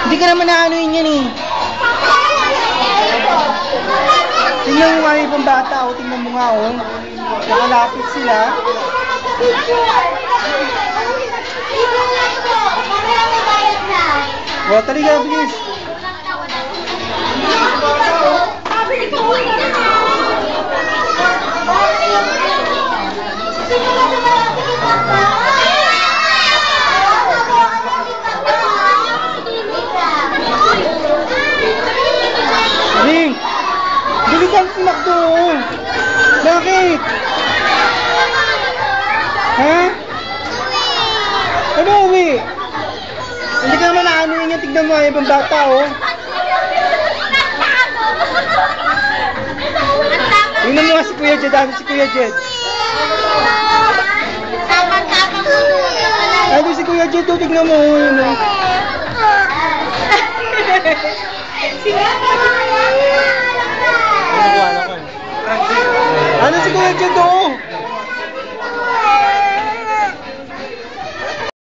Hindi ka naman naanuin yan eh. Tingnan mo nga yung ibang bata, oh. Tingnan mo nga, oh. Nakalapit sila. O, talaga, bilis. Ring! Bilisan sinakto! Bakit? Ha? Ano, uwi? Hindi ka naman naanuin yan. Tignan mo nga yung bata, oh. Tignan mo nga si Kuya Jed. Ano si Kuya Jed? Ano si Kuya Jed, oh. Tignan mo, oh. Yun, oh.